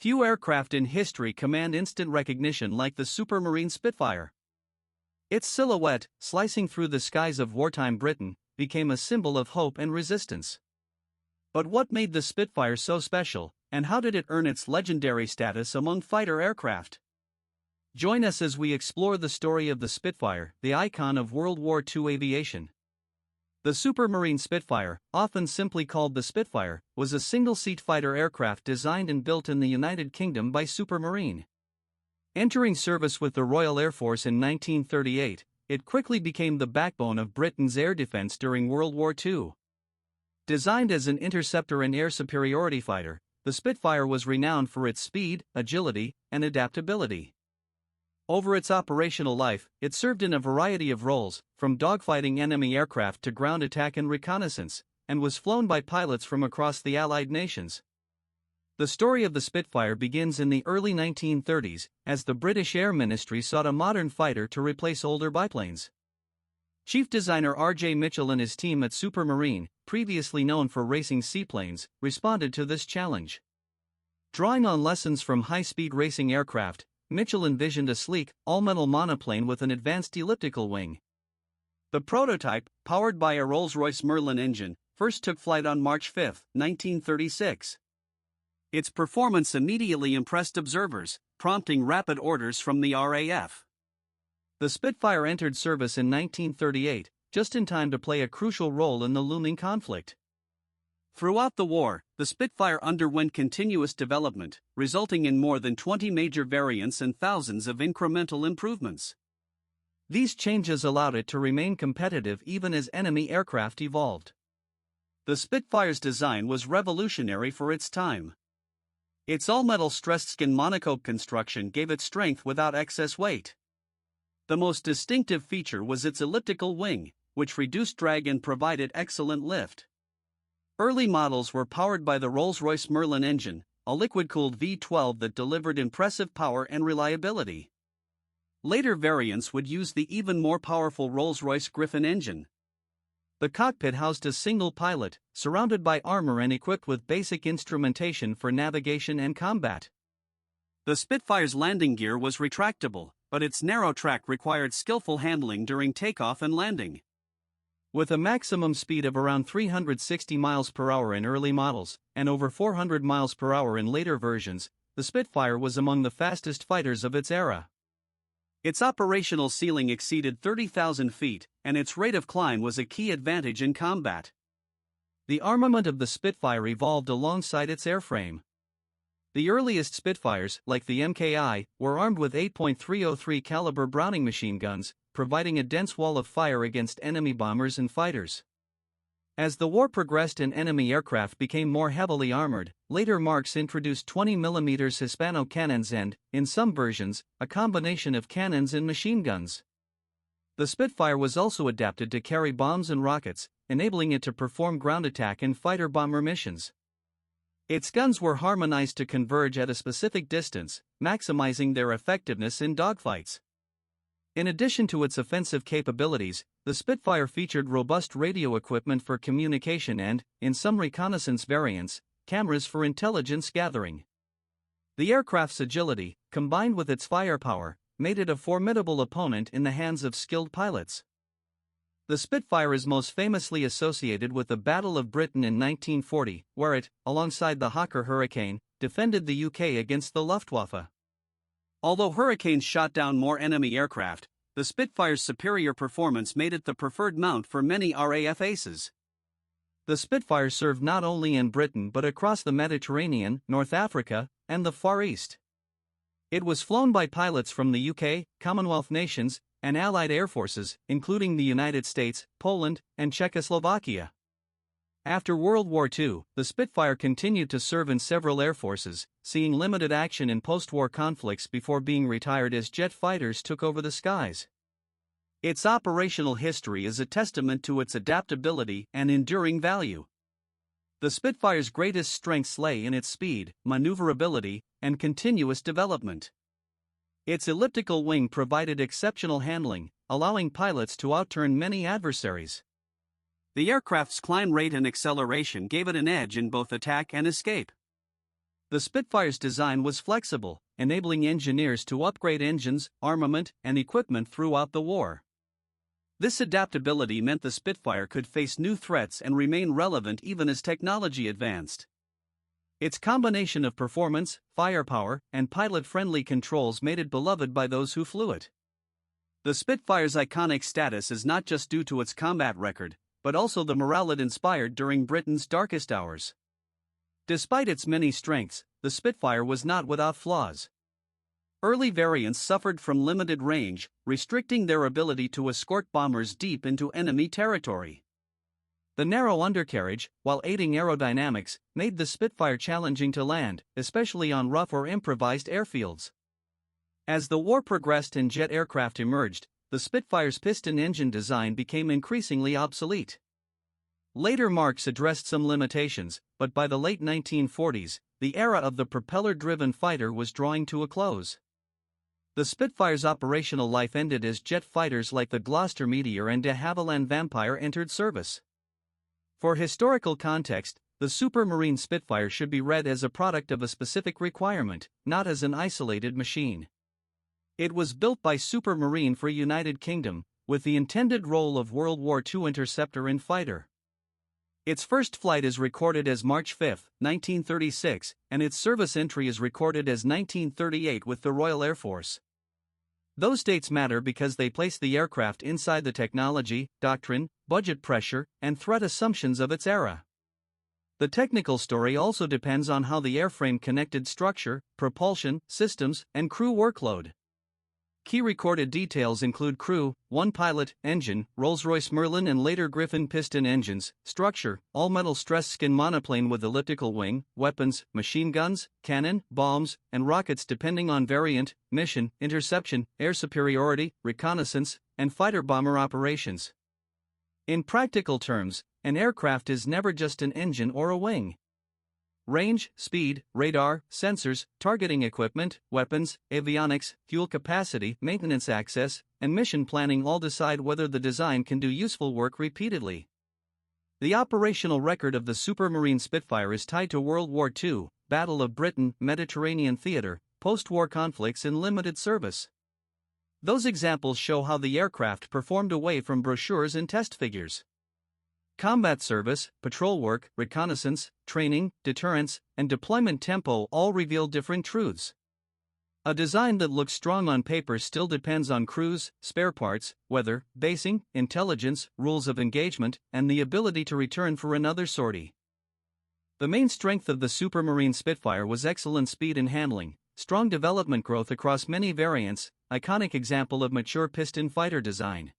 Few aircraft in history command instant recognition like the Supermarine Spitfire. Its silhouette, slicing through the skies of wartime Britain, became a symbol of hope and resistance. But what made the Spitfire so special, and how did it earn its legendary status among fighter aircraft? Join us as we explore the story of the Spitfire, the icon of World War II aviation. The Supermarine Spitfire, often simply called the Spitfire, was a single-seat fighter aircraft designed and built in the United Kingdom by Supermarine. Entering service with the Royal Air Force in 1938, it quickly became the backbone of Britain's air defense during World War II. Designed as an interceptor and air superiority fighter, the Spitfire was renowned for its speed, agility, and adaptability. Over its operational life, it served in a variety of roles, from dogfighting enemy aircraft to ground attack and reconnaissance, and was flown by pilots from across the Allied nations. The story of the Spitfire begins in the early 1930s, as the British Air Ministry sought a modern fighter to replace older biplanes. Chief designer R.J. Mitchell and his team at Supermarine, previously known for racing seaplanes, responded to this challenge. Drawing on lessons from high-speed racing aircraft, Mitchell envisioned a sleek, all-metal monoplane with an advanced elliptical wing. The prototype, powered by a Rolls-Royce Merlin engine, first took flight on March 5, 1936. Its performance immediately impressed observers, prompting rapid orders from the RAF. The Spitfire entered service in 1938, just in time to play a crucial role in the looming conflict. Throughout the war, the Spitfire underwent continuous development, resulting in more than 20 major variants and thousands of incremental improvements. These changes allowed it to remain competitive even as enemy aircraft evolved. The Spitfire's design was revolutionary for its time. Its all-metal stressed skin monocoque construction gave it strength without excess weight. The most distinctive feature was its elliptical wing, which reduced drag and provided excellent lift. Early models were powered by the Rolls-Royce Merlin engine, a liquid-cooled V12 that delivered impressive power and reliability. Later variants would use the even more powerful Rolls-Royce Griffon engine. The cockpit housed a single pilot, surrounded by armor and equipped with basic instrumentation for navigation and combat. The Spitfire's landing gear was retractable, but its narrow track required skillful handling during takeoff and landing. With a maximum speed of around 360 miles per hour in early models, and over 400 miles per hour in later versions, the Spitfire was among the fastest fighters of its era. Its operational ceiling exceeded 30,000 feet, and its rate of climb was a key advantage in combat. The armament of the Spitfire evolved alongside its airframe. The earliest Spitfires, like the Mki, were armed with 8.303 caliber Browning machine guns, providing a dense wall of fire against enemy bombers and fighters. As the war progressed and enemy aircraft became more heavily armored, later Marks introduced 20mm Hispano cannons and, in some versions, a combination of cannons and machine guns. The Spitfire was also adapted to carry bombs and rockets, enabling it to perform ground attack and fighter-bomber missions. Its guns were harmonized to converge at a specific distance, maximizing their effectiveness in dogfights. In addition to its offensive capabilities, the Spitfire featured robust radio equipment for communication and, in some reconnaissance variants, cameras for intelligence gathering. The aircraft's agility, combined with its firepower, made it a formidable opponent in the hands of skilled pilots. The Spitfire is most famously associated with the Battle of Britain in 1940, where it, alongside the Hawker Hurricane, defended the UK against the Luftwaffe. Although Hurricanes shot down more enemy aircraft, the Spitfire's superior performance made it the preferred mount for many RAF aces. The Spitfire served not only in Britain but across the Mediterranean, North Africa, and the Far East. It was flown by pilots from the UK, Commonwealth nations, and Allied air forces, including the United States, Poland, and Czechoslovakia. After World War II, the Spitfire continued to serve in several air forces, seeing limited action in post-war conflicts before being retired as jet fighters took over the skies. Its operational history is a testament to its adaptability and enduring value. The Spitfire's greatest strengths lay in its speed, maneuverability, and continuous development. Its elliptical wing provided exceptional handling, allowing pilots to outturn many adversaries. The aircraft's climb rate and acceleration gave it an edge in both attack and escape. The Spitfire's design was flexible, enabling engineers to upgrade engines, armament, and equipment throughout the war. This adaptability meant the Spitfire could face new threats and remain relevant even as technology advanced. Its combination of performance, firepower, and pilot-friendly controls made it beloved by those who flew it. The Spitfire's iconic status is not just due to its combat record, but also the morale it inspired during Britain's darkest hours. Despite its many strengths, the Spitfire was not without flaws. Early variants suffered from limited range, restricting their ability to escort bombers deep into enemy territory. The narrow undercarriage, while aiding aerodynamics, made the Spitfire challenging to land, especially on rough or improvised airfields. As the war progressed and jet aircraft emerged, the Spitfire's piston engine design became increasingly obsolete. Later marks addressed some limitations, but by the late 1940s, the era of the propeller-driven fighter was drawing to a close. The Spitfire's operational life ended as jet fighters like the Gloucester Meteor and de Havilland Vampire entered service. For historical context, the Supermarine Spitfire should be read as a product of a specific requirement, not as an isolated machine. It was built by Supermarine for United Kingdom, with the intended role of World War II interceptor and fighter. Its first flight is recorded as March 5, 1936, and its service entry is recorded as 1938 with the Royal Air Force. Those dates matter because they place the aircraft inside the technology, doctrine, budget pressure, and threat assumptions of its era. The technical story also depends on how the airframe connected structure, propulsion, systems, and crew workload. Key recorded details include crew, one pilot, engine, Rolls-Royce Merlin and later Griffin piston engines, structure, all-metal stress-skin monoplane with elliptical wing, weapons, machine guns, cannon, bombs, and rockets depending on variant, mission, interception, air superiority, reconnaissance, and fighter-bomber operations. In practical terms, an aircraft is never just an engine or a wing. Range, speed, radar, sensors, targeting equipment, weapons, avionics, fuel capacity, maintenance access, and mission planning all decide whether the design can do useful work repeatedly. The operational record of the Supermarine Spitfire is tied to World War II, Battle of Britain, Mediterranean theater, post-war conflicts in limited service. Those examples show how the aircraft performed away from brochures and test figures. Combat service, patrol work, reconnaissance, training, deterrence, and deployment tempo all reveal different truths. A design that looks strong on paper still depends on crews, spare parts, weather, basing, intelligence, rules of engagement, and the ability to return for another sortie. The main strength of the Supermarine Spitfire was excellent speed and handling, strong development growth across many variants, iconic example of mature piston fighter design.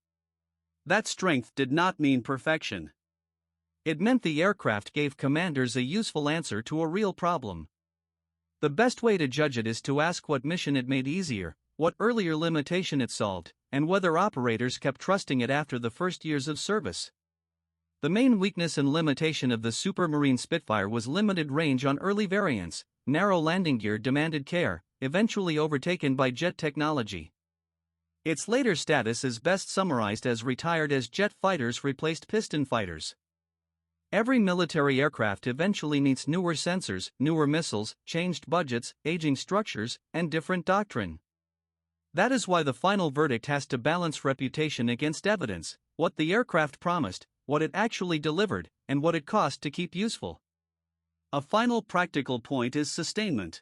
That strength did not mean perfection. It meant the aircraft gave commanders a useful answer to a real problem. The best way to judge it is to ask what mission it made easier, what earlier limitation it solved, and whether operators kept trusting it after the first years of service. The main weakness and limitation of the Supermarine Spitfire was limited range on early variants. Narrow landing gear demanded care, eventually overtaken by jet technology. Its later status is best summarized as retired as jet fighters replaced piston fighters. Every military aircraft eventually needs newer sensors, newer missiles, changed budgets, aging structures, and different doctrine. That is why the final verdict has to balance reputation against evidence, what the aircraft promised, what it actually delivered, and what it cost to keep useful. A final practical point is sustainment.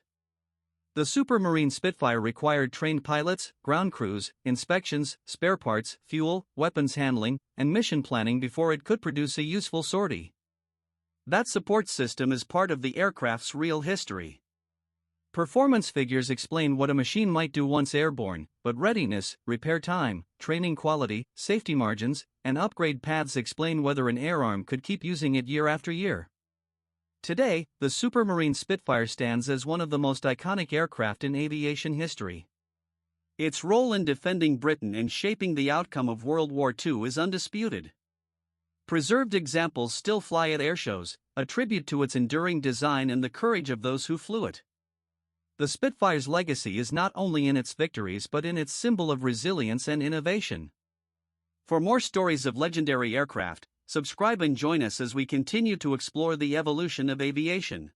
The Supermarine Spitfire required trained pilots, ground crews, inspections, spare parts, fuel, weapons handling, and mission planning before it could produce a useful sortie. That support system is part of the aircraft's real history. Performance figures explain what a machine might do once airborne, but readiness, repair time, training quality, safety margins, and upgrade paths explain whether an air arm could keep using it year after year. Today, the Supermarine Spitfire stands as one of the most iconic aircraft in aviation history. Its role in defending Britain and shaping the outcome of World War II is undisputed. Preserved examples still fly at airshows, a tribute to its enduring design and the courage of those who flew it. The Spitfire's legacy is not only in its victories but in its symbol of resilience and innovation. For more stories of legendary aircraft, subscribe and join us as we continue to explore the evolution of aviation.